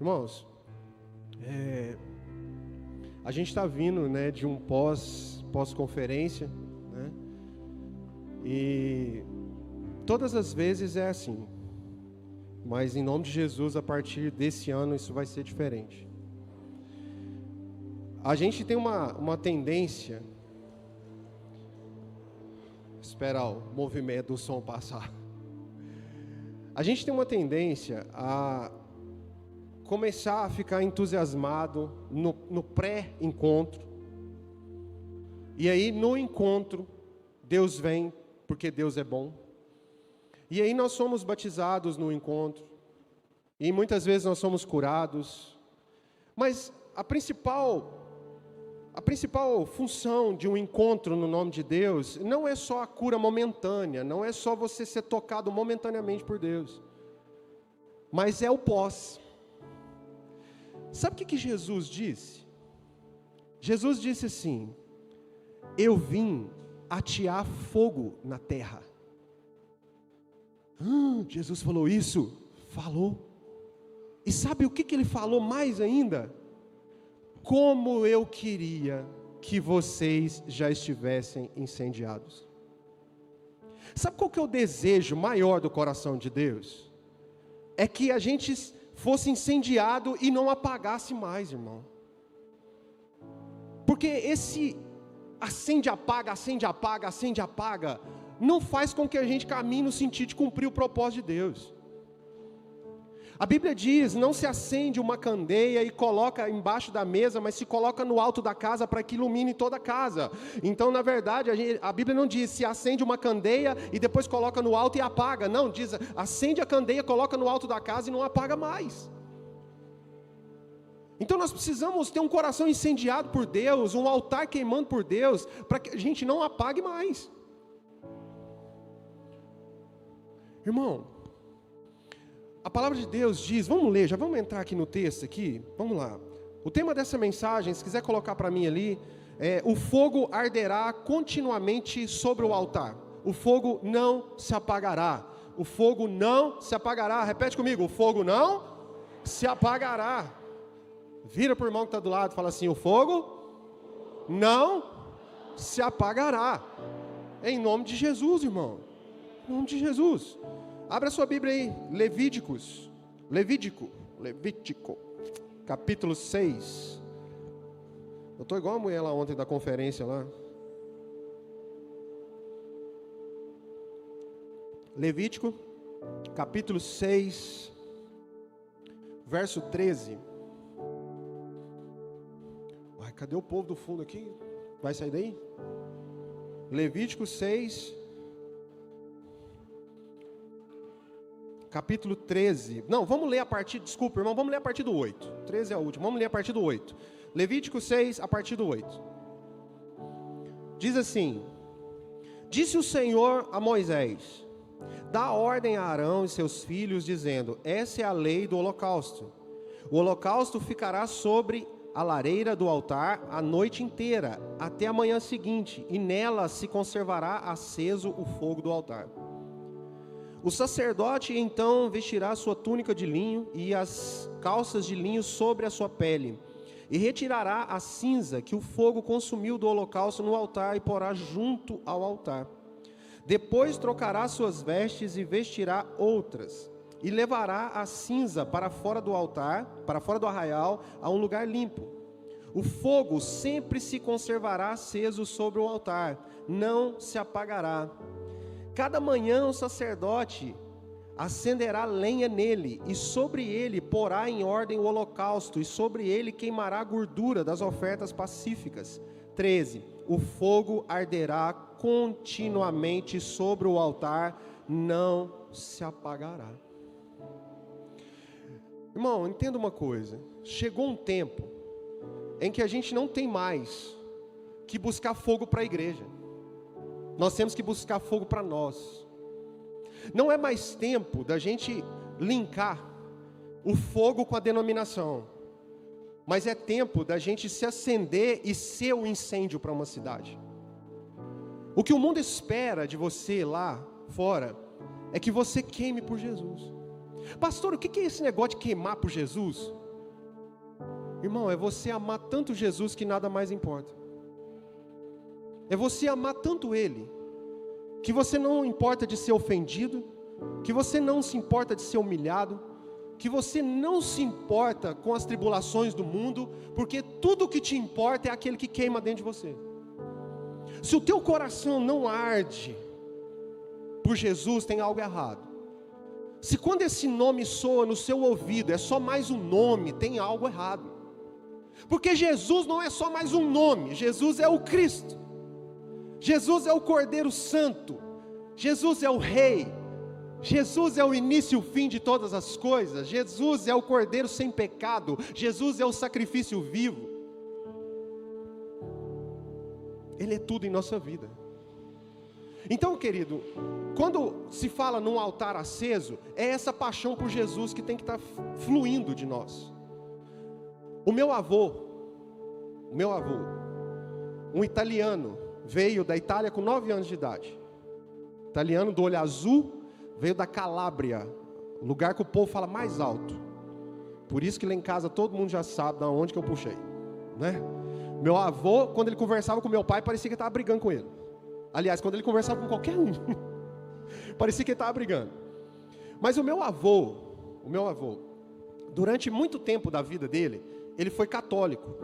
Irmãos, a gente está vindo, né, de um pós-conferência, né? E todas as vezes é assim. Mas em nome de Jesus, a partir desse ano, isso vai ser diferente. A gente tem uma tendência... Espera o movimento do som passar. A gente tem uma tendência a começar a ficar entusiasmado no pré-encontro. E aí, no encontro, Deus vem, porque Deus é bom. E aí nós somos batizados no encontro. E muitas vezes nós somos curados. Mas a principal função de um encontro no nome de Deus não é só a cura momentânea, não é só você ser tocado momentaneamente por Deus, mas é o pós. Sabe o que Jesus disse? Jesus disse assim: eu vim atear fogo na terra. Jesus falou isso? Falou. E sabe o que ele falou mais ainda? Como eu queria que vocês já estivessem incendiados. Sabe qual que é o desejo maior do coração de Deus? É que a gente fosse incendiado e não apagasse mais, irmão. Porque esse acende, apaga, acende, apaga, acende, apaga, não faz com que a gente caminhe no sentido de cumprir o propósito de Deus. A Bíblia diz, não se acende uma candeia e coloca embaixo da mesa, mas se coloca no alto da casa para que ilumine toda a casa. Então, na verdade, a Bíblia não diz, se acende uma candeia e depois coloca no alto e apaga. Não, diz, acende a candeia, coloca no alto da casa e não apaga mais. Então nós precisamos ter um coração incendiado por Deus, um altar queimando por Deus, para que a gente não apague mais. Irmão, a palavra de Deus diz, vamos ler, já vamos entrar aqui no texto aqui, vamos lá. O tema dessa mensagem, se quiser colocar para mim ali, o fogo arderá continuamente sobre o altar. O fogo não se apagará. O fogo não se apagará. Repete comigo, o fogo não se apagará. Vira para o irmão que está do lado e fala assim, o fogo não se apagará. Em nome de Jesus, irmão. Em nome de Jesus. Abra sua Bíblia aí, Levítico, capítulo 6. Eu estou igual a mulher lá ontem da conferência lá. Levítico, capítulo 6, verso 13. Uai, cadê o povo do fundo aqui? Vai sair daí? Levítico 6, capítulo 13. Não, vamos ler a partir, desculpa, irmão, vamos ler a partir do 8. 13 é o último, vamos ler a partir do 8. Levítico 6, a partir do 8. Diz assim: disse o Senhor a Moisés: dá ordem a Arão e seus filhos, dizendo: essa é a lei do holocausto. O holocausto ficará sobre a lareira do altar a noite inteira, até a manhã seguinte, e nela se conservará aceso o fogo do altar. O sacerdote então vestirá sua túnica de linho e as calças de linho sobre a sua pele, e retirará a cinza que o fogo consumiu do holocausto no altar e porá junto ao altar. Depois trocará suas vestes e vestirá outras, e levará a cinza para fora do altar, para fora do arraial, a um lugar limpo. O fogo sempre se conservará aceso sobre o altar, não se apagará. Cada manhã o sacerdote acenderá lenha nele, e sobre ele porá em ordem o holocausto, e sobre ele queimará a gordura das ofertas pacíficas. 13. O fogo arderá continuamente sobre o altar, não se apagará. Irmão, entenda uma coisa. Chegou um tempo em que a gente não tem mais que buscar fogo para a igreja. Nós temos que buscar fogo para nós. Não é mais tempo da gente linkar o fogo com a denominação, mas é tempo da gente se acender e ser o incêndio para uma cidade. O que o mundo espera de você lá fora é que você queime por Jesus. Pastor, o que é esse negócio de queimar por Jesus? Irmão, é você amar tanto Jesus que nada mais importa. É você amar tanto Ele, que você não importa de ser ofendido, que você não se importa de ser humilhado, que você não se importa com as tribulações do mundo, porque tudo o que te importa é aquele que queima dentro de você. Se o teu coração não arde por Jesus, tem algo errado. Se quando esse nome soa no seu ouvido, é só mais um nome, tem algo errado. Porque Jesus não é só mais um nome, Jesus é o Cristo. Jesus é o Cordeiro Santo. Jesus é o Rei. Jesus é o início e o fim de todas as coisas. Jesus é o Cordeiro sem pecado. Jesus é o sacrifício vivo. Ele é tudo em nossa vida. Então, querido, quando se fala num altar aceso, é essa paixão por Jesus que tem que estar fluindo de nós. O meu avô, um italiano, veio da Itália com 9 anos de idade. Italiano do olho azul, veio da Calábria, lugar que o povo fala mais alto. Por isso que lá em casa todo mundo já sabe de onde que eu puxei, né? Meu avô, quando ele conversava com meu pai, parecia que estava brigando com ele. Aliás, quando ele conversava com qualquer um, parecia que ele estava brigando. Mas o meu avô, durante muito tempo da vida dele, ele foi católico.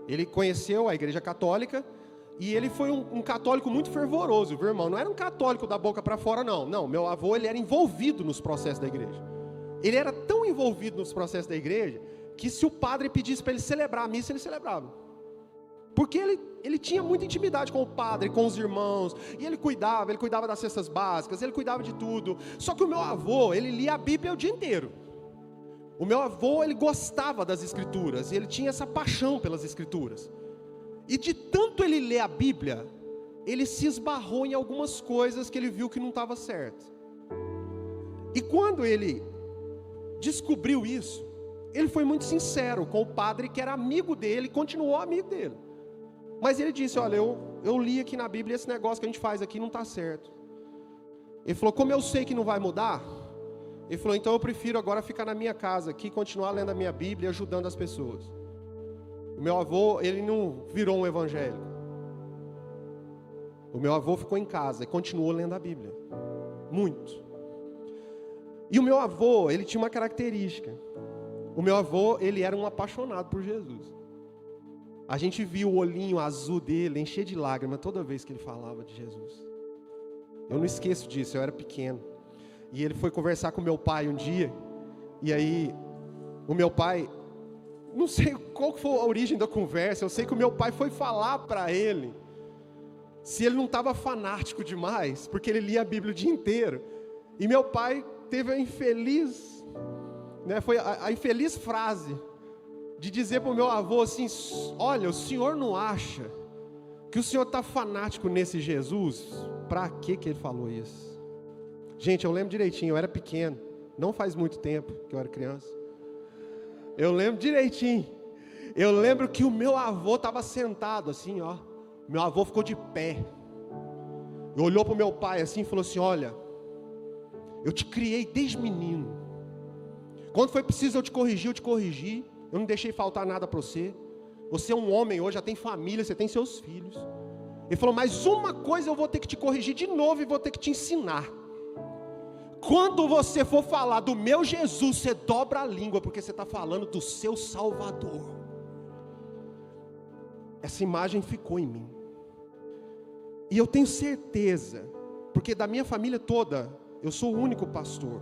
Ele conheceu a igreja católica e ele foi um católico muito fervoroso, viu, irmão? Não era um católico da boca para fora, não. Não, meu avô, ele era envolvido nos processos da igreja. Ele era tão envolvido nos processos da igreja, que se o padre pedisse para ele celebrar a missa, ele celebrava. Porque ele tinha muita intimidade com o padre, com os irmãos, e ele cuidava das cestas básicas, ele cuidava de tudo. Só que o meu avô, ele lia a Bíblia o dia inteiro. O meu avô, ele gostava das escrituras, e ele tinha essa paixão pelas escrituras. E de tanto ele ler a Bíblia, ele se esbarrou em algumas coisas que ele viu que não estava certo. E quando ele descobriu isso, ele foi muito sincero com o padre que era amigo dele, continuou amigo dele. Mas ele disse, olha, eu li aqui na Bíblia, esse negócio que a gente faz aqui não está certo. Ele falou, como eu sei que não vai mudar, ele falou, então eu prefiro agora ficar na minha casa aqui, continuar lendo a minha Bíblia e ajudando as pessoas. O meu avô, ele não virou um evangélico. O meu avô ficou em casa e continuou lendo a Bíblia. Muito. E o meu avô, ele tinha uma característica. O meu avô, ele era um apaixonado por Jesus. A gente viu o olhinho azul dele encher de lágrimas toda vez que ele falava de Jesus. Eu não esqueço disso, eu era pequeno. E ele foi conversar com meu pai um dia. E aí, o meu pai, não sei qual foi a origem da conversa, eu sei que o meu pai foi falar para ele se ele não estava fanático demais, porque ele lia a Bíblia o dia inteiro. E meu pai teve a infeliz, foi a infeliz frase de dizer para o meu avô assim, olha, o senhor não acha que o senhor está fanático nesse Jesus? Para que ele falou isso? Gente, eu lembro direitinho, eu era pequeno, não faz muito tempo que eu era criança. Eu lembro direitinho, eu lembro que o meu avô estava sentado assim, ó, meu avô ficou de pé, e olhou para o meu pai assim e falou assim, olha, eu te criei desde menino, quando foi preciso eu te corrigi, eu não deixei faltar nada para você. Você é um homem hoje, já tem família, você tem seus filhos. Ele falou, mas uma coisa eu vou ter que te corrigir de novo e vou ter que te ensinar. Quando você for falar do meu Jesus, você dobra a língua, porque você está falando do seu Salvador. Essa imagem ficou em mim. E eu tenho certeza, porque da minha família toda, eu sou o único pastor.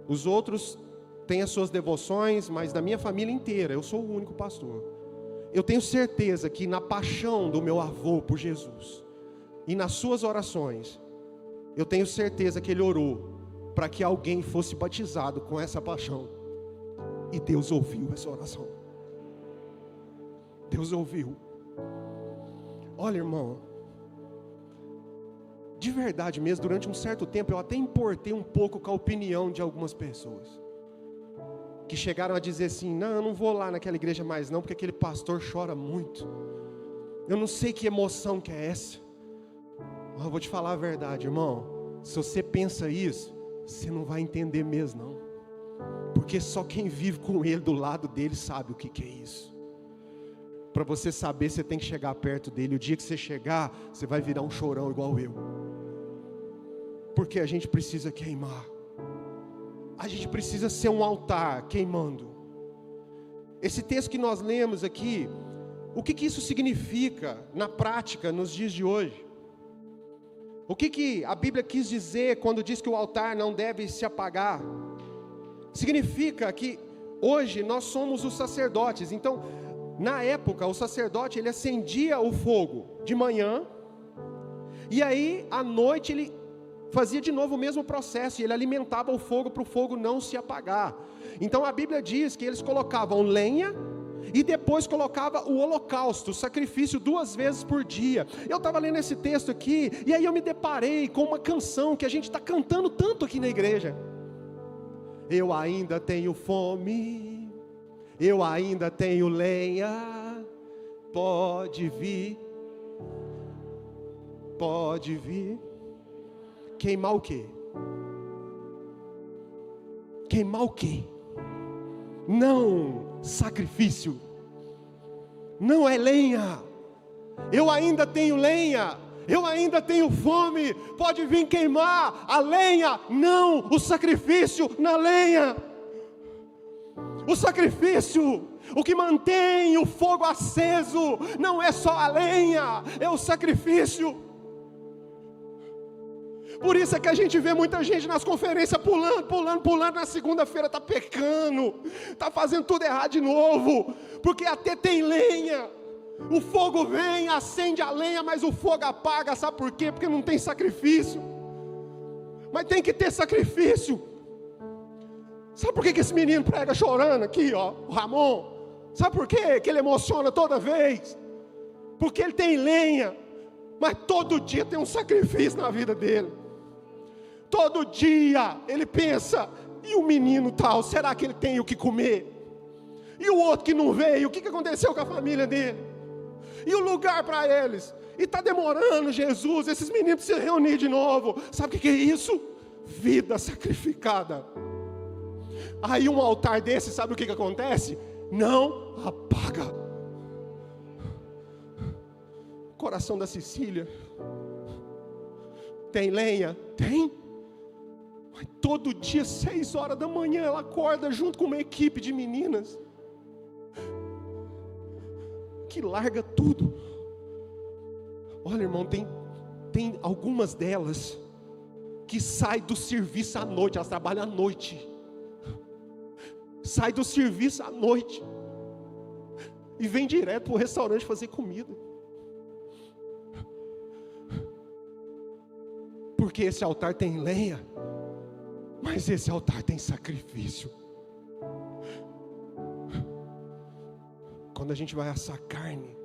Os outros tem as suas devoções, mas da minha família inteira, eu sou o único pastor. Eu tenho certeza que na paixão do meu avô por Jesus, e nas suas orações, eu tenho certeza que ele orou, para que alguém fosse batizado com essa paixão. E Deus ouviu essa oração. Deus ouviu. Olha, irmão, de verdade mesmo, durante um certo tempo, eu até importei um pouco com a opinião de algumas pessoas. Que chegaram a dizer assim, não, eu não vou lá naquela igreja mais não, porque aquele pastor chora muito. Eu não sei que emoção que é essa. Eu vou te falar a verdade, irmão. Se você pensa isso, você não vai entender mesmo não. Porque só quem vive com Ele do lado dele sabe o que é isso. Para você saber, você tem que chegar perto dele. O dia que você chegar, você vai virar um chorão igual eu. Porque a gente precisa queimar. A gente precisa ser um altar queimando. Esse texto que nós lemos aqui, o que isso significa na prática, nos dias de hoje? O que a Bíblia quis dizer quando diz que o altar não deve se apagar? Significa que hoje nós somos os sacerdotes. Então, na época, o sacerdote, ele acendia o fogo de manhã, e aí, à noite, ele fazia de novo o mesmo processo, e ele alimentava o fogo para o fogo não se apagar. Então, a Bíblia diz que eles colocavam lenha, e depois colocava o holocausto, o sacrifício 2 vezes por dia. Eu estava lendo esse texto aqui, e aí eu me deparei com uma canção que a gente está cantando tanto aqui na igreja. Eu ainda tenho fome, eu ainda tenho lenha, pode vir. Queimar o quê? Queimar o quê? Não sacrifício, não é lenha. Eu ainda tenho lenha, eu ainda tenho fome, pode vir queimar a lenha, não o sacrifício na lenha. O sacrifício, o que mantém o fogo aceso, não é só a lenha, é o sacrifício. Por isso é que a gente vê muita gente nas conferências pulando, na segunda-feira está pecando, está fazendo tudo errado de novo, porque até tem lenha. O fogo vem, acende a lenha, mas o fogo apaga, sabe por quê? Porque não tem sacrifício. Mas tem que ter sacrifício. Sabe por que esse menino prega chorando aqui, ó, o Ramon? Sabe por quê que ele emociona toda vez? Porque ele tem lenha, mas todo dia tem um sacrifício na vida dele. Todo dia ele pensa, e o menino tal, será que ele tem o que comer? E o outro que não veio, o que aconteceu com a família dele? E o lugar para eles? E está demorando, Jesus, esses meninos precisam reunir de novo. Sabe o que é isso? Vida sacrificada. Aí um altar desse, sabe o que acontece? Não apaga. Coração da Cecília. Tem lenha? Tem. Mas todo dia, 6 horas da manhã, ela acorda junto com uma equipe de meninas que larga tudo. Olha, irmão, tem algumas delas que saem do serviço à noite, elas trabalham à noite. Sai do serviço à noite e vem direto para o restaurante fazer comida. Porque esse altar tem lenha, mas esse altar tem sacrifício. Quando a gente vai assar carne,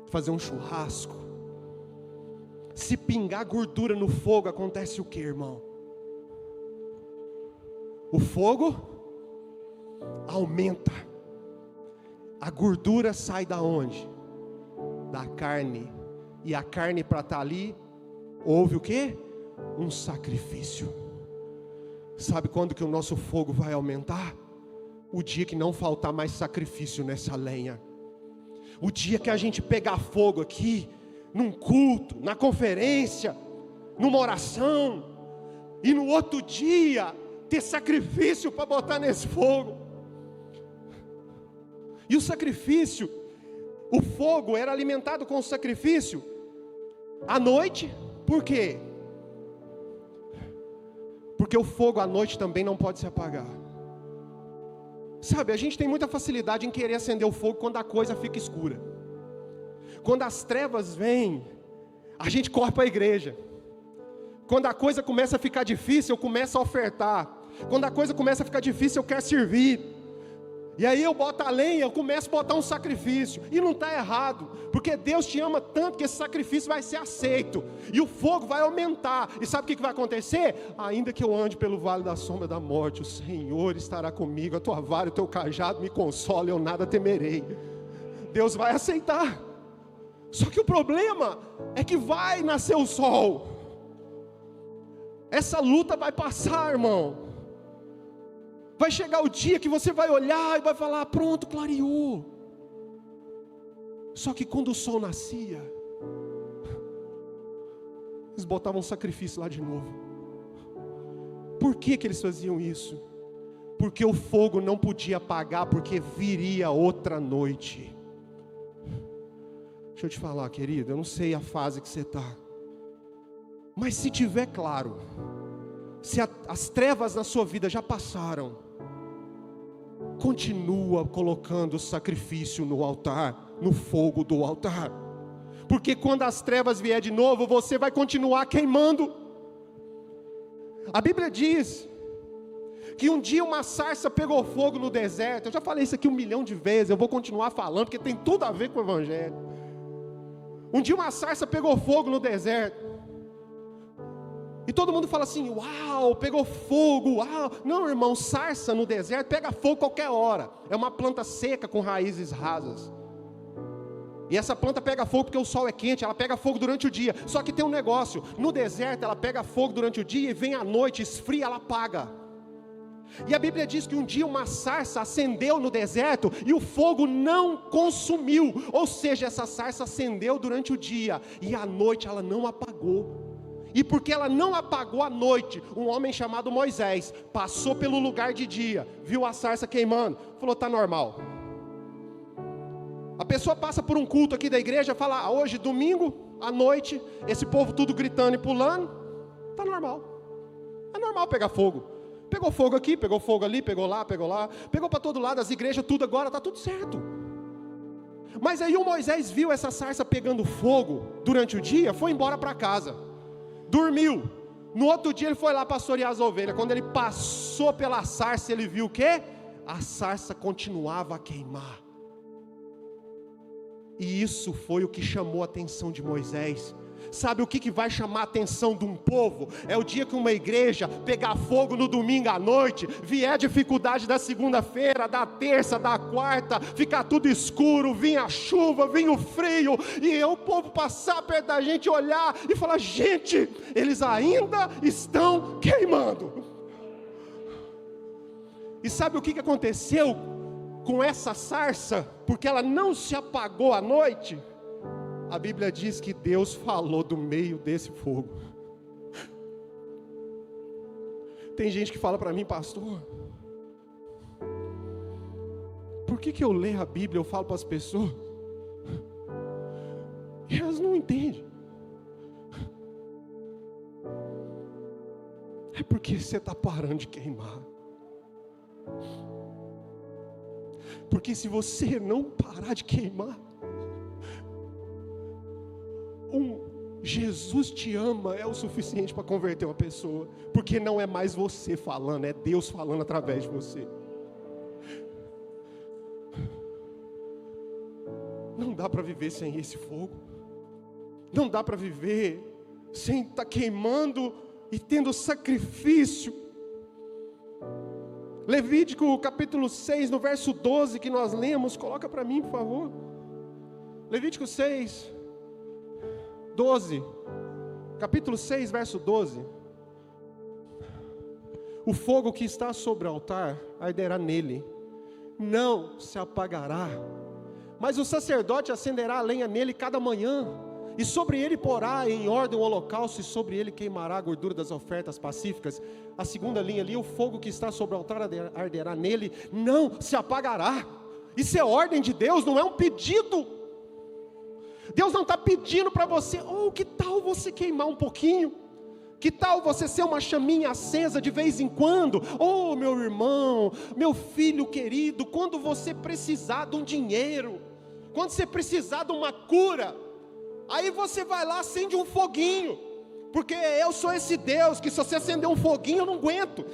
fazer um churrasco, se pingar gordura no fogo, acontece o que, irmão? O fogo aumenta. A gordura sai da onde? Da carne. E a carne, para estar ali, houve o quê? Um sacrifício. Sabe quando que o nosso fogo vai aumentar? O dia que não faltar mais sacrifício nessa lenha. O dia que a gente pegar fogo aqui, num culto, na conferência, numa oração, e no outro dia ter sacrifício para botar nesse fogo. E o sacrifício, o fogo era alimentado com o sacrifício à noite. Por quê? Porque o fogo à noite também não pode se apagar. Sabe, a gente tem muita facilidade em querer acender o fogo quando a coisa fica escura. Quando as trevas vêm, a gente corre para a igreja. Quando a coisa começa a ficar difícil, eu começo a ofertar. Quando a coisa começa a ficar difícil, eu quero servir. E aí eu boto a lenha, eu começo a botar um sacrifício. E não está errado, porque Deus te ama tanto que esse sacrifício vai ser aceito. E o fogo vai aumentar. E sabe o que vai acontecer? Ainda que eu ande pelo vale da sombra da morte, o Senhor estará comigo. A tua vara e o teu cajado me consolam, eu nada temerei. Deus vai aceitar. Só que o problema é que vai nascer o sol. Essa luta vai passar, irmão. Vai chegar o dia que você vai olhar e vai falar: pronto, clareou. Só que quando o sol nascia, eles botavam um sacrifício lá de novo. Por que eles faziam isso? Porque o fogo não podia apagar, porque viria outra noite. Deixa eu te falar, querido, eu não sei a fase que você está, mas se tiver claro, se as trevas na sua vida já passaram, continua colocando o sacrifício no altar, no fogo do altar, porque quando as trevas vier de novo, você vai continuar queimando. A Bíblia diz que um dia uma sarça pegou fogo no deserto. Eu já falei isso aqui 1 milhão de vezes, eu vou continuar falando, porque tem tudo a ver com o Evangelho. Um dia uma sarça pegou fogo no deserto, e todo mundo fala assim: uau, pegou fogo, uau. Não, irmão, sarça no deserto pega fogo qualquer hora. É uma planta seca com raízes rasas, e essa planta pega fogo porque o sol é quente, ela pega fogo durante o dia. Só que tem um negócio, no deserto ela pega fogo durante o dia, e vem à noite, esfria, ela apaga. E a Bíblia diz que um dia uma sarça acendeu no deserto, e o fogo não consumiu. Ou seja, essa sarça acendeu durante o dia, e à noite ela não apagou. E porque ela não apagou à noite, um homem chamado Moisés passou pelo lugar de dia, viu a sarça queimando, falou: está normal. A pessoa passa por um culto aqui da igreja, fala: hoje, domingo, à noite, esse povo tudo gritando e pulando, está normal. É normal pegar fogo. Pegou fogo aqui, pegou fogo ali, pegou lá, pegou para todo lado, as igrejas tudo agora, está tudo certo. Mas aí o Moisés viu essa sarça pegando fogo durante o dia, foi embora para casa, dormiu. No outro dia ele foi lá pastorear as ovelhas. Quando ele passou pela sarça, ele viu o quê? A sarça continuava a queimar. E isso foi o que chamou a atenção de Moisés. Sabe o que vai chamar a atenção de um povo? É o dia que uma igreja pegar fogo no domingo à noite, vier a dificuldade da segunda-feira, da terça, da quarta, ficar tudo escuro, vir a chuva, vir o frio, e o povo passar perto da gente, olhar e falar: gente, eles ainda estão queimando. E sabe o que aconteceu com essa sarça? Porque ela não se apagou à noite. A Bíblia diz que Deus falou do meio desse fogo. Tem gente que fala para mim: pastor, por que eu leio a Bíblia, eu falo para as pessoas, e elas não entendem? É porque você está parando de queimar. Porque se você não parar de queimar, Jesus te ama é o suficiente para converter uma pessoa, porque não é mais você falando, é Deus falando através de você. Não dá para viver sem esse fogo, não dá para viver sem estar queimando e tendo sacrifício. Levítico capítulo 6, no verso 12 que nós lemos, coloca para mim, por favor. Levítico 6, 12, capítulo 6, verso 12. O fogo que está sobre o altar arderá nele, não se apagará, mas o sacerdote acenderá a lenha nele cada manhã, e sobre ele porá em ordem o holocausto, e sobre ele queimará a gordura das ofertas pacíficas. A segunda linha ali: o fogo que está sobre o altar arderá nele, não se apagará. Isso é ordem de Deus, não é um pedido. Deus não está pedindo para você: que tal você queimar um pouquinho? Que tal você ser uma chaminha acesa de vez em quando? Meu irmão, meu filho querido, quando você precisar de um dinheiro, quando você precisar de uma cura, aí você vai lá, acende um foguinho, porque eu sou esse Deus que se você acender um foguinho, eu não aguento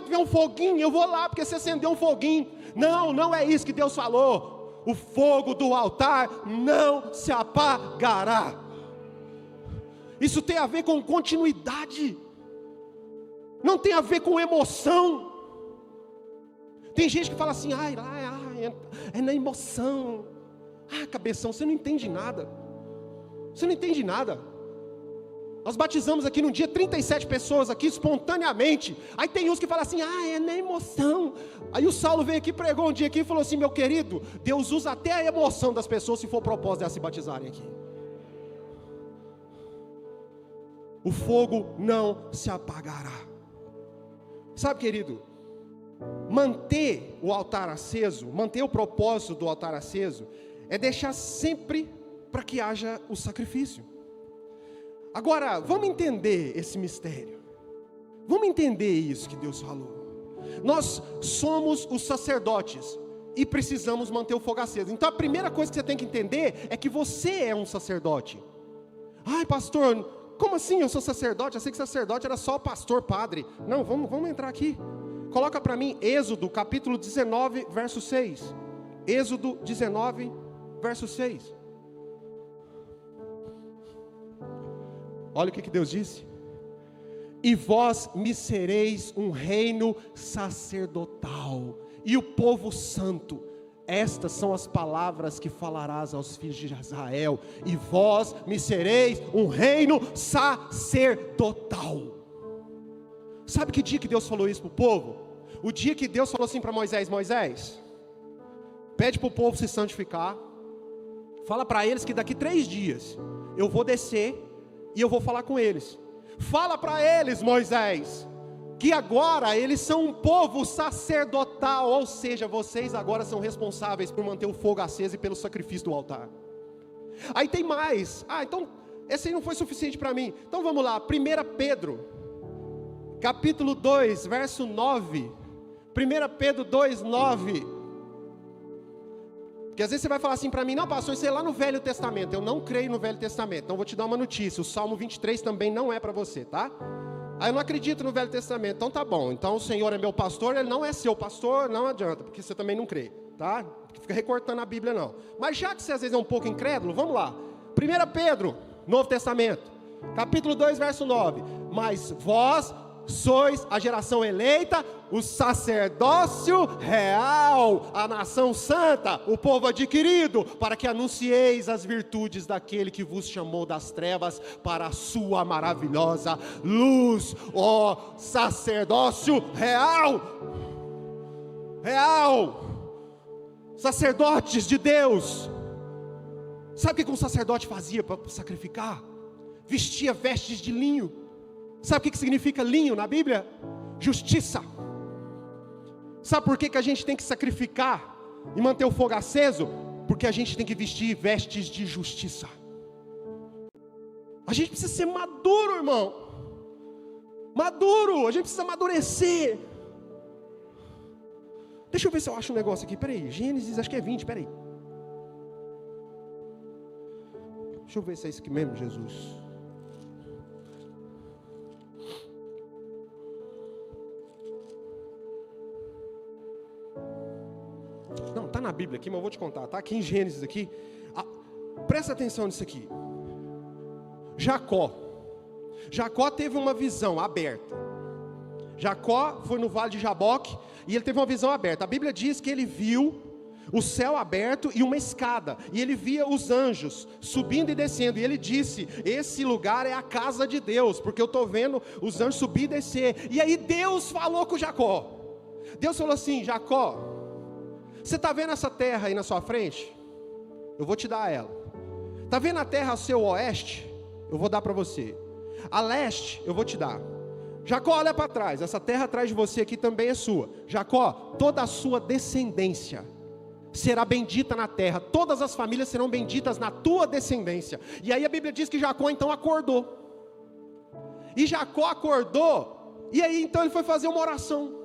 ver um foguinho, eu vou lá porque você acendeu um foguinho. Não é isso que Deus falou. O fogo do altar não se apagará. Isso tem a ver com continuidade, não tem a ver com emoção. Tem gente que fala assim: é na emoção. Cabeção, você não entende nada. Você não entende nada. Nós batizamos aqui num dia 37 pessoas aqui espontaneamente. Aí tem uns que falam assim, é na emoção. Aí o Saulo veio aqui, pregou um dia aqui e falou assim, meu querido, Deus usa até a emoção das pessoas se for propósito delas se batizarem aqui. O fogo não se apagará. Sabe, querido, manter o altar aceso, manter o propósito do altar aceso, é deixar sempre para que haja o sacrifício. Agora, vamos entender esse mistério. Vamos entender isso que Deus falou. Nós somos os sacerdotes e precisamos manter o fogo aceso. Então a primeira coisa que você tem que entender é que você é um sacerdote. Ai, pastor, como assim eu sou sacerdote? Eu sei que sacerdote era só o pastor, padre. Não, vamos entrar aqui. Coloca para mim Êxodo capítulo 19, verso 6. Êxodo 19, verso 6. Olha o que Deus disse. E vós me sereis um reino sacerdotal e o povo santo. Estas são as palavras que falarás aos filhos de Israel. E vós me sereis um reino sacerdotal. Sabe que dia que Deus falou isso para o povo? O dia que Deus falou assim para Moisés, Moisés, pede para o povo se santificar. Fala para eles que daqui 3 dias eu vou descer e eu vou falar com eles. Fala para eles, Moisés, que agora eles são um povo sacerdotal, ou seja, vocês agora são responsáveis por manter o fogo aceso e pelo sacrifício do altar. Aí tem mais. Então esse aí não foi suficiente para mim. Então vamos lá, 1 Pedro, capítulo 2, verso 9. 1 Pedro 2, 9. Porque às vezes você vai falar assim para mim, não pastor, isso é lá no Velho Testamento. Eu não creio no Velho Testamento. Então vou te dar uma notícia, o Salmo 23 também não é para você, tá? Eu não acredito no Velho Testamento. Então tá bom, então o Senhor é meu pastor, Ele não é seu pastor, não adianta, porque você também não crê, tá? Fica recortando a Bíblia não. Mas já que você às vezes é um pouco incrédulo, vamos lá. 1 Pedro, Novo Testamento, capítulo 2, verso 9. Mas vós sois a geração eleita, o sacerdócio real, a nação santa, o povo adquirido, para que anuncieis as virtudes daquele que vos chamou das trevas para a sua maravilhosa luz. Ó sacerdócio real, sacerdotes de Deus. Sabe o que um sacerdote fazia para sacrificar? Vestia vestes de linho. Sabe o que significa linho na Bíblia? Justiça. Sabe por que a gente tem que sacrificar e manter o fogo aceso? Porque a gente tem que vestir vestes de justiça. A gente precisa ser maduro, irmão. Maduro, a gente precisa amadurecer. Deixa eu ver se eu acho um negócio aqui, peraí. Gênesis, acho que é 20, peraí. Deixa eu ver se é isso aqui mesmo, Jesus. Não, está na Bíblia aqui, mas eu vou te contar. Está aqui em Gênesis aqui. Presta atenção nisso aqui. Jacó teve uma visão aberta. Jacó foi no vale de Jaboque e ele teve uma visão aberta. A Bíblia diz que ele viu o céu aberto e uma escada, e ele via os anjos subindo e descendo, e ele disse, esse lugar é a casa de Deus, porque eu estou vendo os anjos subir e descer. E aí Deus falou com Jacó. Deus falou assim, Jacó, você está vendo essa terra aí na sua frente? Eu vou te dar ela. Está vendo a terra ao seu oeste? Eu vou dar para você. A leste, eu vou te dar. Jacó, olha para trás, essa terra atrás de você aqui também é sua. Jacó, toda a sua descendência será bendita na terra, todas as famílias serão benditas na tua descendência. E aí a Bíblia diz que Jacó então acordou. E Jacó acordou, e aí então ele foi fazer uma oração.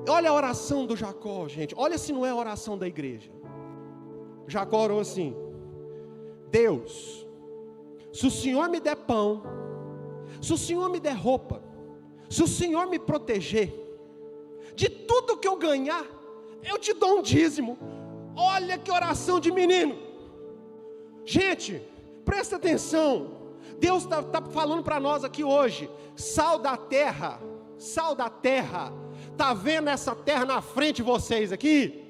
Olha a oração do Jacó, gente. Olha se não é a oração da igreja. Jacó orou assim: Deus, se o Senhor me der pão, se o Senhor me der roupa, se o Senhor me proteger, de tudo que eu ganhar, eu te dou um dízimo. Olha que oração de menino. Gente, presta atenção. Deus está falando para nós aqui hoje. Sal da terra. Está vendo essa terra na frente de vocês aqui?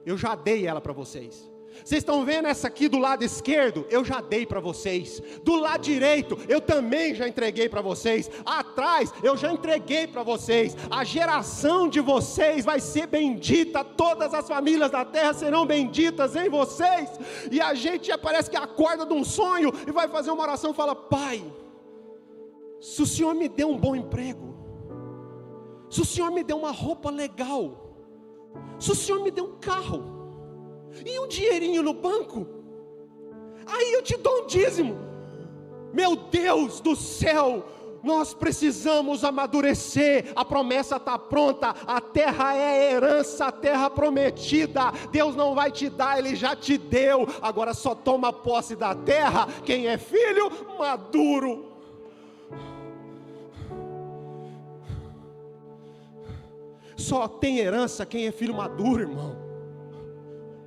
Eu já dei ela para vocês. Vocês estão vendo essa aqui do lado esquerdo? Eu já dei para vocês. Do lado direito, eu também já entreguei para vocês. Atrás, eu já entreguei para vocês. A geração de vocês vai ser bendita. Todas as famílias da terra serão benditas em vocês. E a gente já parece que acorda de um sonho e vai fazer uma oração e fala: Pai, se o Senhor me deu um bom emprego, se o Senhor me deu uma roupa legal, se o Senhor me deu um carro e um dinheirinho no banco, aí eu te dou um dízimo. Meu Deus do céu, nós precisamos amadurecer. A promessa está pronta, a terra é herança, a terra prometida. Deus não vai te dar, Ele já te deu. Agora só toma posse da terra quem é filho maduro. Só tem herança quem é filho maduro, irmão.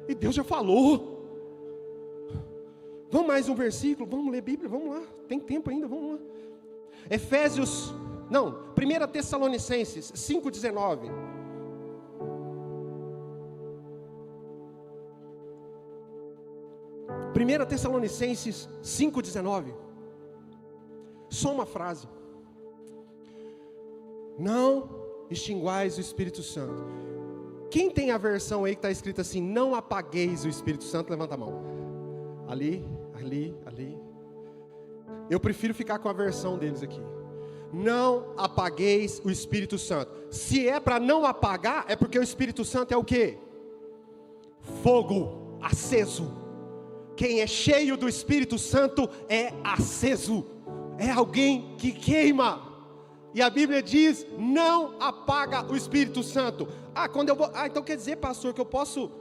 E Deus já falou. Vamos mais um versículo, vamos ler Bíblia, vamos lá. Tem tempo ainda, vamos lá. 1 Tessalonicenses 5,19. 1 Tessalonicenses 5,19. Só uma frase. Não extinguais o Espírito Santo. Quem tem a versão aí que está escrito assim: não apagueis o Espírito Santo, levanta a mão. Ali. Eu prefiro ficar com a versão deles aqui. Não apagueis o Espírito Santo. Se é para não apagar, é porque o Espírito Santo é o quê? Fogo aceso. Quem é cheio do Espírito Santo é aceso. É alguém que queima. E a Bíblia diz: não apaga o Espírito Santo. Então quer dizer, pastor, que eu posso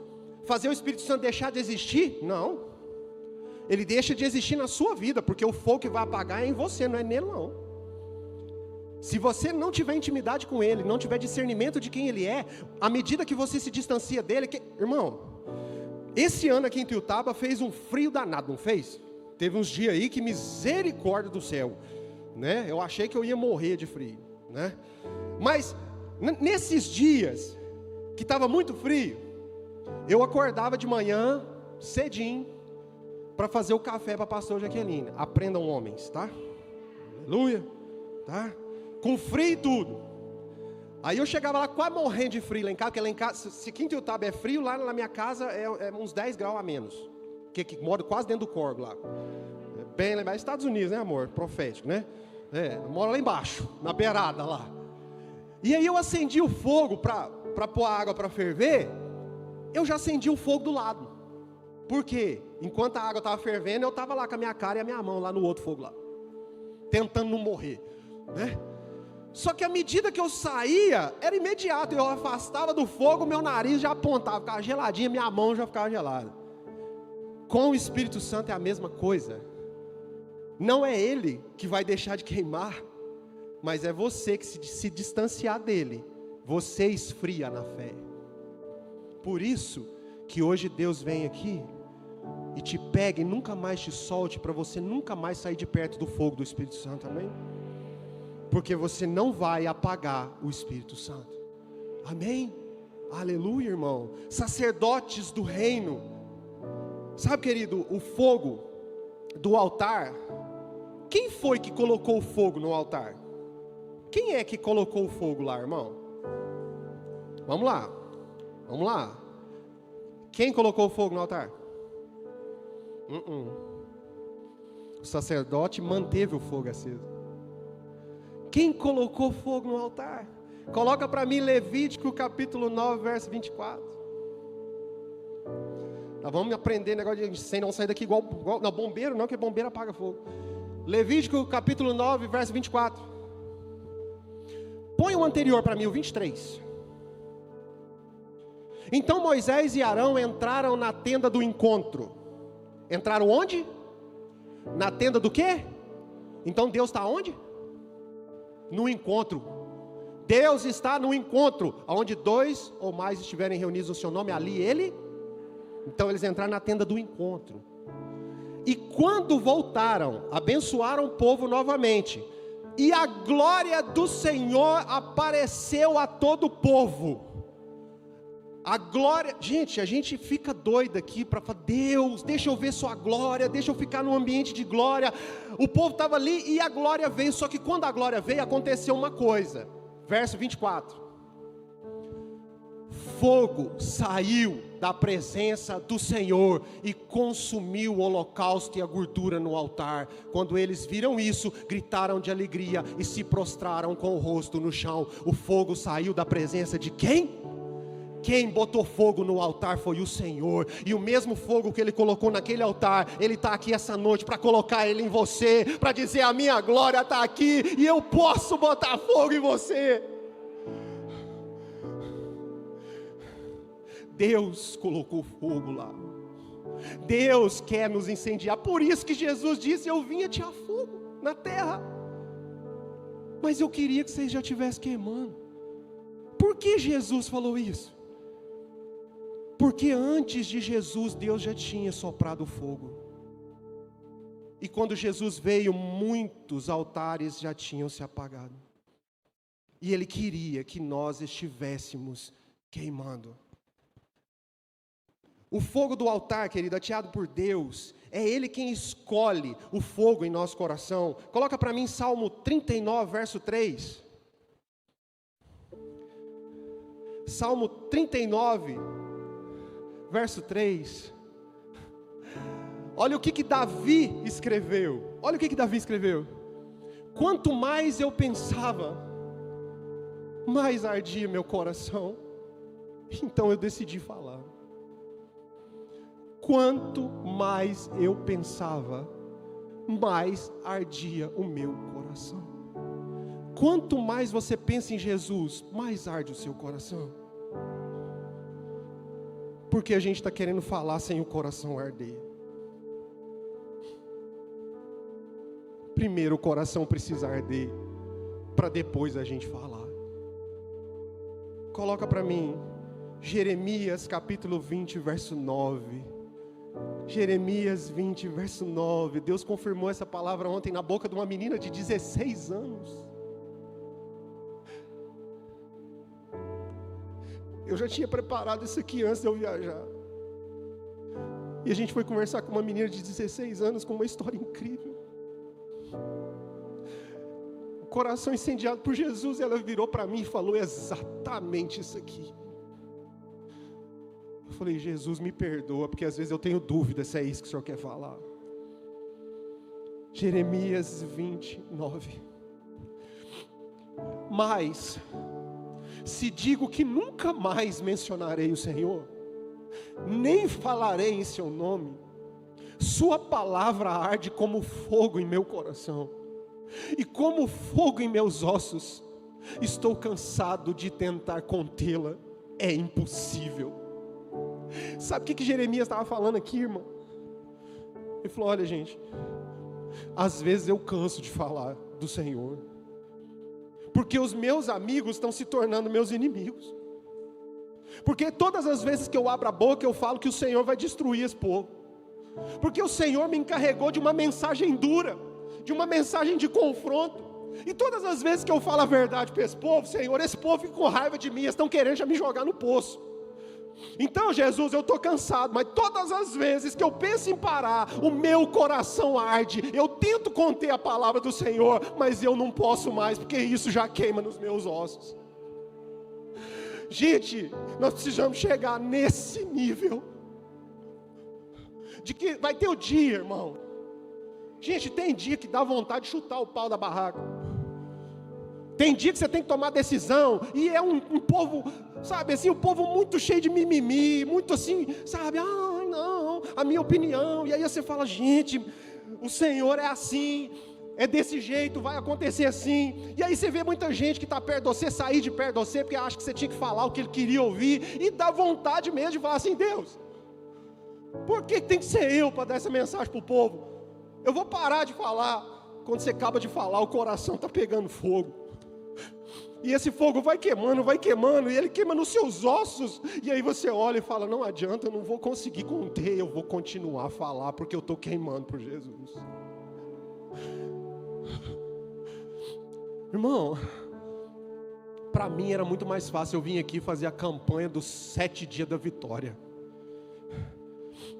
fazer o Espírito Santo deixar de existir? Não. Ele deixa de existir na sua vida, porque o fogo que vai apagar é em você, não é nele não. Se você não tiver intimidade com Ele, não tiver discernimento de quem Ele é, à medida que você se distancia dele, irmão, esse ano aqui em Tuiutaba fez um frio danado, não fez? Teve uns dias aí que misericórdia do céu, né? Eu achei que eu ia morrer de frio, né? Mas nesses dias que estava muito frio, eu acordava de manhã cedinho para fazer o café para a pastora Jaqueline. Aprendam, homens, tá? Aleluia, tá? Com frio e tudo. Aí eu chegava lá quase morrendo de frio lá em casa, porque lá em casa, se aqui em Tuiutaba é frio, lá na minha casa é uns 10 graus a menos, que moro quase dentro do corgo lá. Bem lá embaixo, Estados Unidos, né, amor? Profético, né? Moro lá embaixo, na beirada lá. E aí eu acendi o fogo para pôr a água para ferver. Eu já acendi o fogo do lado. Por quê? Enquanto a água estava fervendo, eu estava lá com a minha cara e a minha mão lá no outro fogo lá, tentando não morrer, né? Só que à medida que eu saía, era imediato. Eu afastava do fogo, meu nariz já apontava, ficava geladinha, minha mão já ficava gelada. Com o Espírito Santo é a mesma coisa. Não é Ele que vai deixar de queimar, mas é você que se distanciar dele, você esfria na fé. Por isso que hoje Deus vem aqui e te pega e nunca mais te solte, para você nunca mais sair de perto do fogo do Espírito Santo, amém? Porque você não vai apagar o Espírito Santo, amém? Aleluia, irmão. Sacerdotes do reino. Sabe, querido, o fogo do altar, quem foi que colocou o fogo no altar? Quem é que colocou o fogo lá, irmão? Vamos lá. Quem colocou o fogo no altar? O sacerdote manteve o fogo aceso. Quem colocou fogo no altar? Coloca para mim Levítico capítulo 9, verso 24. Nós vamos aprender negócio de sem não sair daqui igual não, bombeiro não, que bombeiro apaga fogo. Levítico capítulo 9, verso 24. Põe o anterior para mim, o 23. Então Moisés e Arão entraram na tenda do encontro. Entraram onde? Na tenda do quê? Então Deus está onde? No encontro. Deus está no encontro, onde 2 ou mais estiverem reunidos no seu nome, ali Ele. Então eles entraram na tenda do encontro. E quando voltaram, abençoaram o povo novamente. E a glória do Senhor apareceu a todo o povo. A glória, gente, a gente fica doido aqui para falar, Deus, deixa eu ver sua glória, deixa eu ficar num ambiente de glória. O povo estava ali e a glória veio, só que quando a glória veio, aconteceu uma coisa. Verso 24. Fogo saiu da presença do Senhor e consumiu o holocausto e a gordura no altar. Quando eles viram isso, gritaram de alegria e se prostraram com o rosto no chão. O fogo saiu da presença de quem? Quem botou fogo no altar foi o Senhor. E o mesmo fogo que Ele colocou naquele altar, Ele está aqui essa noite para colocar Ele em você, para dizer, a minha glória está aqui e eu posso botar fogo em você. Deus colocou fogo lá. Deus quer nos incendiar. Por isso que Jesus disse, eu vim atirar fogo na terra. Mas eu queria que vocês já estivessem queimando. Por que Jesus falou isso? Porque antes de Jesus, Deus já tinha soprado fogo. E quando Jesus veio, muitos altares já tinham se apagado. E Ele queria que nós estivéssemos queimando. O fogo do altar, querido, ateado por Deus, é Ele quem escolhe o fogo em nosso coração. Coloca para mim Salmo 39, verso 3. Salmo 39, verso 3. Olha o que Davi escreveu. Olha o que Davi escreveu. Quanto mais eu pensava, mais ardia meu coração. Então eu decidi falar. Quanto mais eu pensava, mais ardia o meu coração. Quanto mais você pensa em Jesus, mais arde o seu coração. Porque a gente está querendo falar sem o coração arder. Primeiro o coração precisa arder, para depois a gente falar. Coloca para mim, Jeremias capítulo 20, verso 9. Jeremias 20, verso 9. Deus confirmou essa palavra ontem na boca de uma menina de 16 anos. Eu já tinha preparado isso aqui antes de eu viajar. E a gente foi conversar com uma menina de 16 anos com uma história incrível. O coração incendiado por Jesus, ela virou para mim e falou exatamente isso aqui. Eu falei, Jesus, me perdoa, porque às vezes eu tenho dúvida se é isso que o Senhor quer falar. Jeremias 29. Mas, se digo que nunca mais mencionarei o Senhor, nem falarei em seu nome, sua palavra arde como fogo em meu coração, e como fogo em meus ossos. Estou cansado de tentar contê-la, é impossível. Sabe o que Jeremias estava falando aqui, irmão? Ele falou, olha gente, às vezes eu canso de falar do Senhor, porque os meus amigos estão se tornando meus inimigos. Porque todas as vezes que eu abro a boca, eu falo que o Senhor vai destruir esse povo. Porque o Senhor me encarregou de uma mensagem dura, de uma mensagem de confronto. E todas as vezes que eu falo a verdade para esse povo, Senhor, esse povo fica com raiva de mim, eles estão querendo já me jogar no poço. Então, Jesus, eu estou cansado, mas todas as vezes que eu penso em parar, o meu coração arde. Eu tento conter a palavra do Senhor, mas eu não posso mais, porque isso já queima nos meus ossos. Gente, nós precisamos chegar nesse nível, de que vai ter o dia, irmão. Gente, tem dia que dá vontade de chutar o pau da barraca. Tem dia que você tem que tomar decisão, e é um povo, sabe assim, um povo muito cheio de mimimi, muito assim, sabe, não, a minha opinião, e aí você fala, gente, o Senhor é assim, é desse jeito, vai acontecer assim, e aí você vê muita gente que está perto de você, sair de perto de você, porque acha que você tinha que falar o que ele queria ouvir, e dá vontade mesmo de falar assim, Deus, por que tem que ser eu para dar essa mensagem para o povo? Eu vou parar de falar. Quando você acaba de falar, o coração está pegando fogo. E esse fogo vai queimando, e ele queima nos seus ossos. E aí você olha e fala, não adianta, eu não vou conseguir conter, eu vou continuar a falar, porque eu estou queimando por Jesus. Irmão, Para mim era muito mais fácil eu vir aqui fazer a campanha dos 7 dias da vitória.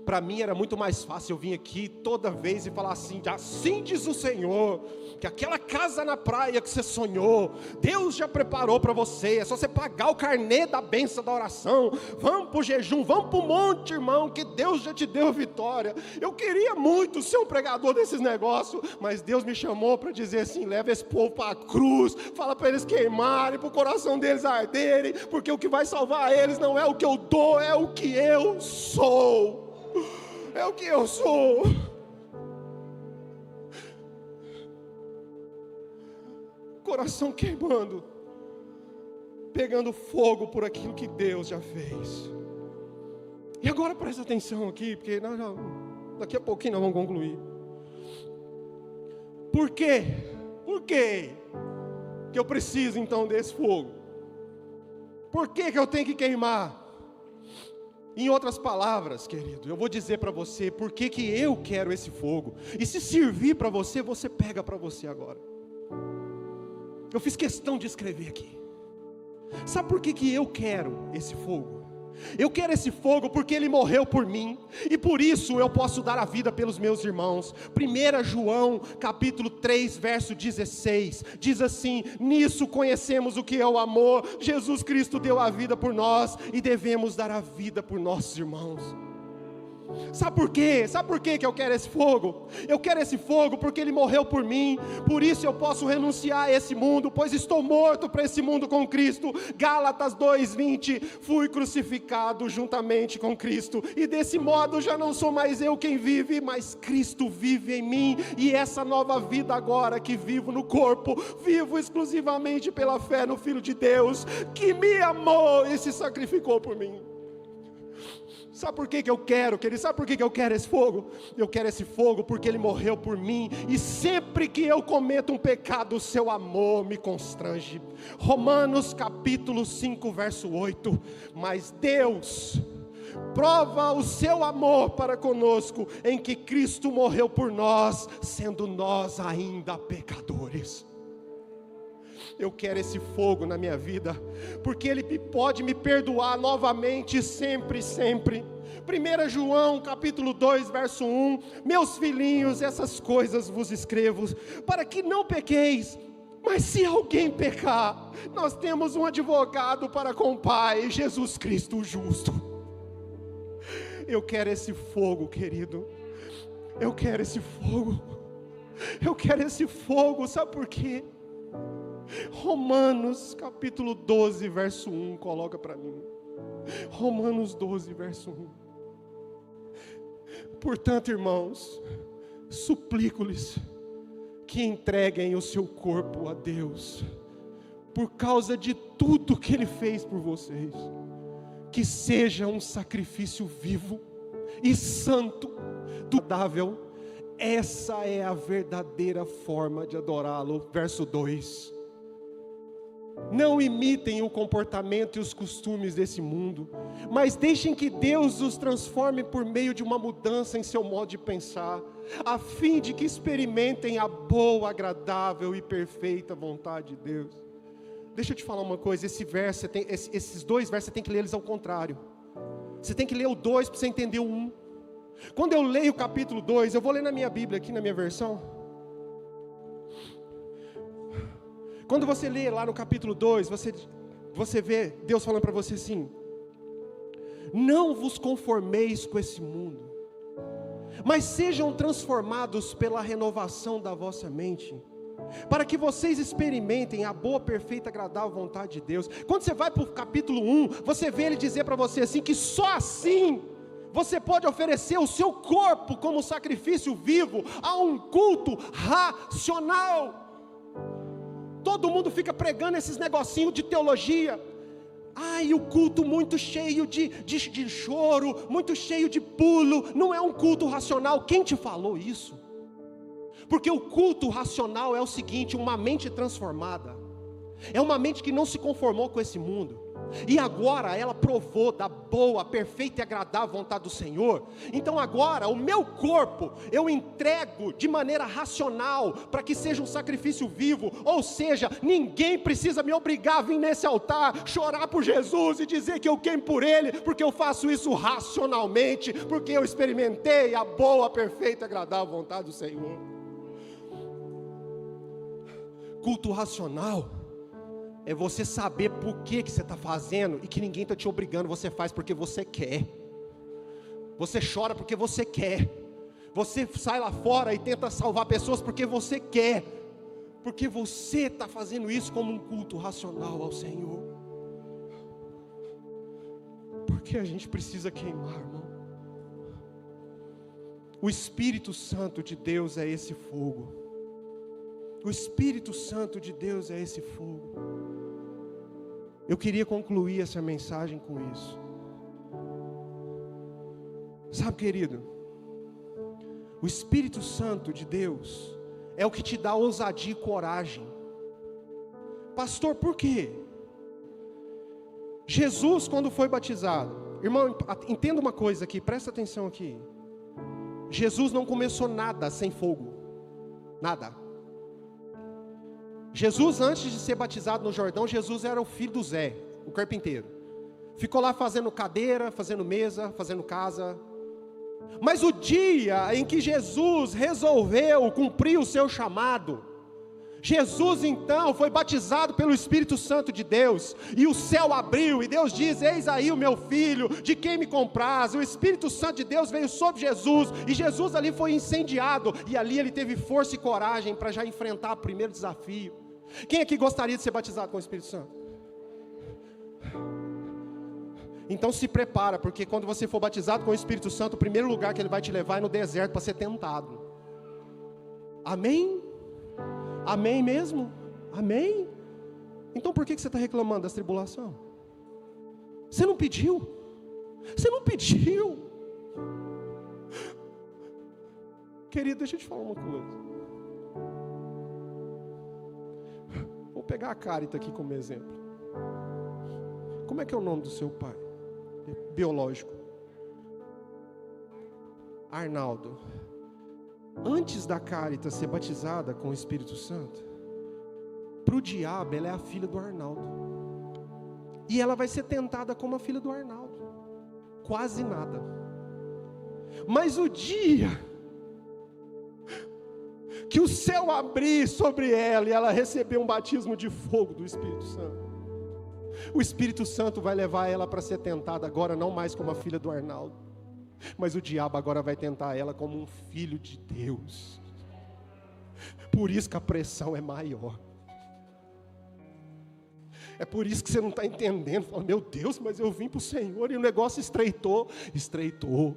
Para mim era muito mais fácil eu vir aqui toda vez e falar assim: assim diz o Senhor, que aquela casa na praia que você sonhou, Deus já preparou para você, é só você pagar o carnê da bênção da oração, vamos para o jejum, vamos para o monte, irmão, que Deus já te deu vitória. Eu queria muito ser um pregador desses negócios, mas Deus me chamou para dizer assim: leva esse povo para a cruz, fala para eles queimarem, para o coração deles arderem, porque o que vai salvar eles não é o que eu dou, é o que eu sou. É o que eu sou. Coração queimando, pegando fogo por aquilo que Deus já fez. E agora presta atenção aqui, porque daqui a pouquinho nós vamos concluir. Por quê? Por quê que eu preciso então desse fogo? Por que eu tenho que queimar? Em outras palavras, querido, eu vou dizer para você por que eu quero esse fogo. E se servir para você, você pega para você agora. Eu fiz questão de escrever aqui. Sabe por que eu quero esse fogo? Eu quero esse fogo porque Ele morreu por mim, e por isso eu posso dar a vida pelos meus irmãos. 1 João capítulo 3 verso 16, diz assim: nisso conhecemos o que é o amor, Jesus Cristo deu a vida por nós, e devemos dar a vida por nossos irmãos. Sabe por quê? Sabe por quê que eu quero esse fogo? Eu quero esse fogo porque Ele morreu por mim, por isso eu posso renunciar a esse mundo, pois estou morto para esse mundo com Cristo. Gálatas 2:20, fui crucificado juntamente com Cristo, e desse modo já não sou mais eu quem vive, mas Cristo vive em mim, e essa nova vida agora que vivo no corpo, vivo exclusivamente pela fé no Filho de Deus, que me amou e se sacrificou por mim. Sabe por que eu quero, querido? Sabe por que eu quero esse fogo? Eu quero esse fogo porque Ele morreu por mim, e sempre que eu cometo um pecado, o seu amor me constrange. Romanos capítulo 5 verso 8, mas Deus prova o seu amor para conosco, em que Cristo morreu por nós, sendo nós ainda pecadores. Eu quero esse fogo na minha vida, porque Ele pode me perdoar novamente, sempre, sempre. 1 João capítulo 2 verso 1, meus filhinhos, essas coisas vos escrevo, para que não pequeis. Mas se alguém pecar, nós temos um advogado para com o Pai, Jesus Cristo o justo. Eu quero esse fogo, querido. Eu quero esse fogo. Eu quero esse fogo, sabe por quê? Romanos capítulo 12 verso 1, coloca para mim. Romanos 12 verso 1. Portanto, irmãos, suplico-lhes que entreguem o seu corpo a Deus, por causa de tudo que Ele fez por vocês, que seja um sacrifício vivo e santo, agradável. Essa é a verdadeira forma de adorá-lo. Verso 2. Não imitem o comportamento e os costumes desse mundo, mas deixem que Deus os transforme por meio de uma mudança em seu modo de pensar, a fim de que experimentem a boa, agradável e perfeita vontade de Deus. Deixa eu te falar uma coisa, esses dois versos você tem que ler eles ao contrário. Você tem que ler o 2 para você entender o 1. Quando eu leio o capítulo 2, eu vou ler na minha Bíblia aqui, na minha versão. Quando você lê lá no capítulo 2, você vê Deus falando para você assim: não vos conformeis com esse mundo, mas sejam transformados pela renovação da vossa mente, para que vocês experimentem a boa, perfeita, agradável vontade de Deus. Quando você vai para o capítulo 1, você vê Ele dizer para você assim, que só assim você pode oferecer o seu corpo como sacrifício vivo a um culto racional. Todo mundo fica pregando esses negocinhos de teologia. Ai, o culto muito cheio de choro, muito cheio de pulo, não é um culto racional. Quem te falou isso? Porque o culto racional é o seguinte: uma mente transformada, é uma mente que não se conformou com esse mundo. e agora ela provou da boa, perfeita e agradável vontade do Senhor, então agora o meu corpo eu entrego de maneira racional, para que seja um sacrifício vivo, ou seja, ninguém precisa me obrigar a vir nesse altar, chorar por Jesus e dizer que eu queimo por Ele, porque eu faço isso racionalmente, porque eu experimentei a boa, perfeita e agradável vontade do Senhor. Culto racional é você saber por que você está fazendo, e que ninguém está te obrigando, você faz porque você quer, você chora porque você quer, você sai lá fora e tenta salvar pessoas porque você quer, porque você está fazendo isso como um culto racional ao Senhor. Porque a gente precisa queimar, irmão. O Espírito Santo de Deus é esse fogo. O Espírito Santo de Deus é esse fogo. Eu queria concluir essa mensagem com isso. Sabe, querido, o Espírito Santo de Deus é o que te dá ousadia e coragem. Pastor, por quê? Jesus, quando foi batizado, irmão, entenda uma coisa aqui, presta atenção aqui. Jesus não começou nada sem fogo, nada. Jesus, antes de ser batizado no Jordão, Jesus era o filho do Zé, o carpinteiro. Ficou lá fazendo cadeira, fazendo mesa, fazendo casa. Mas o dia em que Jesus resolveu cumprir o seu chamado, Jesus então foi batizado pelo Espírito Santo de Deus, e o céu abriu, e Deus diz: eis aí o meu filho, de quem me compraz. O Espírito Santo de Deus veio sobre Jesus, e Jesus ali foi incendiado, e ali ele teve força e coragem para já enfrentar o primeiro desafio. Quem aqui gostaria de ser batizado com o Espírito Santo? Então se prepara, porque quando você for batizado com o Espírito Santo, o primeiro lugar que ele vai te levar é no deserto para ser tentado. Amém? Amém mesmo? Amém? Então por que você está reclamando das tribulações? Você não pediu? Você não pediu? Querido, deixa eu te falar uma coisa. Vou pegar a Carita aqui como exemplo. Como é que é o nome do seu pai? Biológico. Arnaldo. Antes da Carita ser batizada com o Espírito Santo, para o diabo ela é a filha do Arnaldo, e ela vai ser tentada como a filha do Arnaldo, quase nada. Mas o dia que o céu abrir sobre ela e ela receber um batismo de fogo do Espírito Santo, o Espírito Santo vai levar ela para ser tentada agora não mais como a filha do Arnaldo, mas o diabo agora vai tentar ela como um filho de Deus. Por isso que a pressão é maior. É por isso que você não está entendendo. Fala: meu Deus, mas eu vim para o Senhor e o negócio estreitou. Estreitou,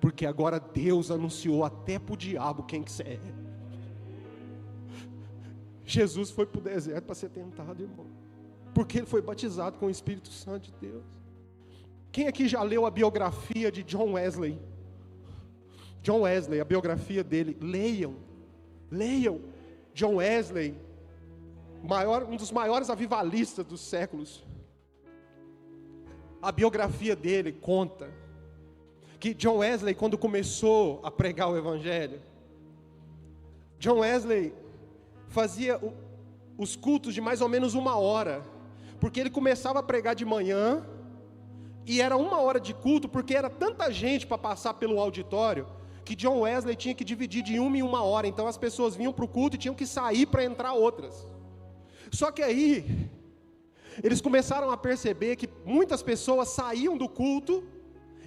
porque agora Deus anunciou até para o diabo quem que você é. Jesus foi para o deserto para ser tentado, irmão, porque ele foi batizado com o Espírito Santo de Deus. Quem aqui já leu a biografia de John Wesley? John Wesley, a biografia dele. Leiam. John Wesley, um dos maiores avivalistas dos séculos. A biografia dele conta que John Wesley, quando começou a pregar o Evangelho, John Wesley fazia os cultos de mais ou menos 1 hora, porque ele começava a pregar de manhã, e era 1 hora de culto, porque era tanta gente para passar pelo auditório, que John Wesley tinha que dividir de 1 em 1 hora, então as pessoas vinham para o culto e tinham que sair para entrar outras. Só que aí, eles começaram a perceber que muitas pessoas saíam do culto,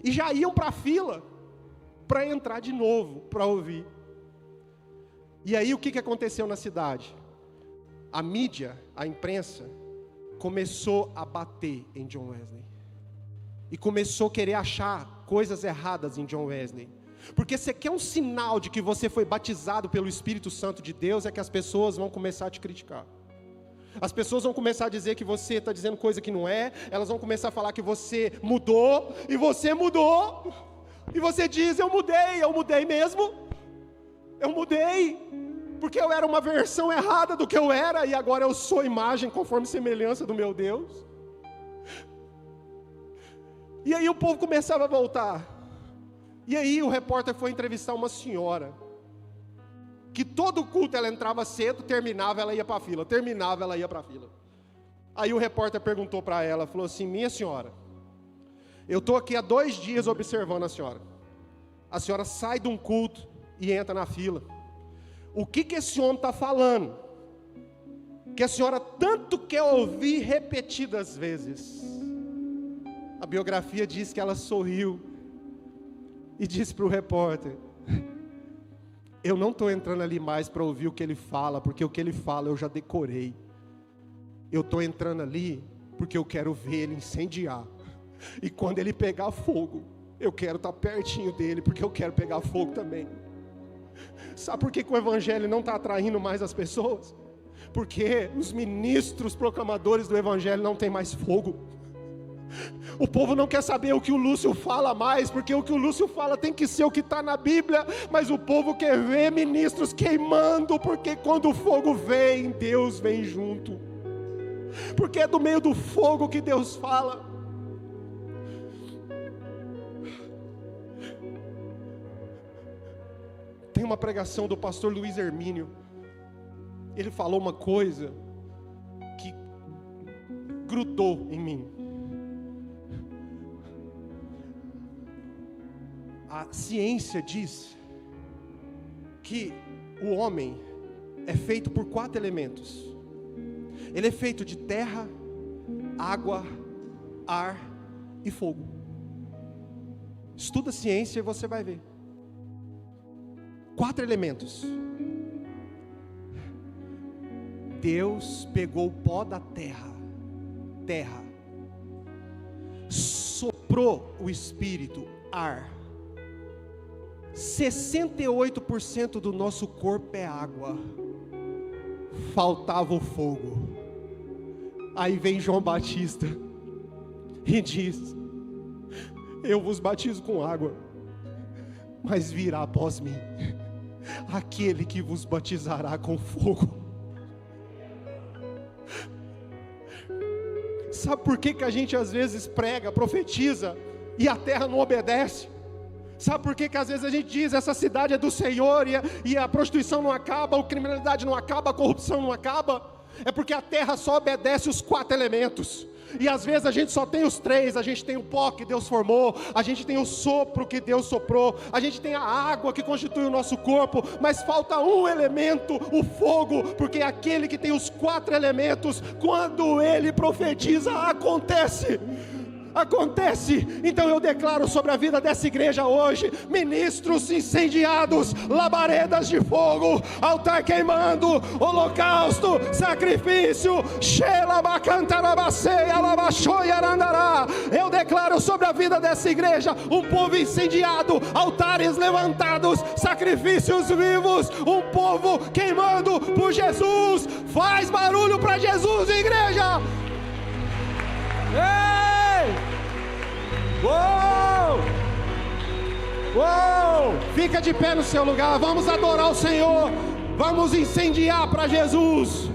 e já iam para a fila, para entrar de novo, para ouvir. E aí o que aconteceu na cidade? A mídia, a imprensa, começou a bater em John Wesley, e começou a querer achar coisas erradas em John Wesley, porque você quer um sinal de que você foi batizado pelo Espírito Santo de Deus, é que as pessoas vão começar a te criticar. As pessoas vão começar a dizer que você está dizendo coisa que não é, elas vão começar a falar que você mudou, e você diz: eu mudei mesmo, eu mudei, porque eu era uma versão errada do que eu era, e agora eu sou imagem conforme semelhança do meu Deus. E aí o povo começava a voltar. E aí o repórter foi entrevistar uma senhora, que todo culto ela entrava cedo, terminava, ela ia para a fila, terminava, ela ia para a fila. Aí o repórter perguntou para ela, falou assim: minha senhora, eu estou aqui há 2 dias observando a senhora. A senhora sai de um culto e entra na fila. O que esse homem está falando? Que a senhora tanto quer ouvir repetidas vezes. A biografia diz que ela sorriu e disse para o repórter: eu não estou entrando ali mais para ouvir o que ele fala, porque o que ele fala eu já decorei. Eu estou entrando ali porque eu quero ver ele incendiar. E quando ele pegar fogo, eu quero estar pertinho dele, porque eu quero pegar fogo também. Sabe por que o evangelho não está atraindo mais as pessoas? Porque os ministros proclamadores do evangelho não têm mais fogo. O povo não quer saber o que o Lúcio fala mais, porque o que o Lúcio fala tem que ser o que está na Bíblia. Mas o povo quer ver ministros queimando, porque quando o fogo vem, Deus vem junto. Porque é do meio do fogo que Deus fala. Tem uma pregação do pastor Luiz Hermínio. Ele falou uma coisa que grudou em mim. A ciência diz que o homem é feito por 4 elementos. Ele é feito de terra, água, ar e fogo. Estuda a ciência e você vai ver. 4 elementos. Deus pegou o pó da terra, soprou o espírito, ar. 68% do nosso corpo é água. Faltava o fogo. Aí vem João Batista e diz: eu vos batizo com água, mas virá após mim aquele que vos batizará com fogo. Sabe por que a gente às vezes prega, profetiza e a terra não obedece? Sabe por que às vezes a gente diz: essa cidade é do Senhor, e a prostituição não acaba, a criminalidade não acaba, a corrupção não acaba? É porque a terra só obedece os 4 elementos. E às vezes a gente só tem os 3. A gente tem o pó que Deus formou, a gente tem o sopro que Deus soprou, a gente tem a água que constitui o nosso corpo, mas falta um elemento, o fogo, porque é aquele que tem os 4 elementos. Quando ele profetiza, acontece. Então eu declaro sobre a vida dessa igreja hoje: ministros incendiados, labaredas de fogo, altar queimando, holocausto, sacrifício. Eu declaro sobre a vida dessa igreja um povo incendiado, altares levantados, sacrifícios vivos, um povo queimando por Jesus. Faz barulho para Jesus, igreja! Uou! Uou! Fica de pé no seu lugar, vamos adorar o Senhor, vamos incendiar para Jesus.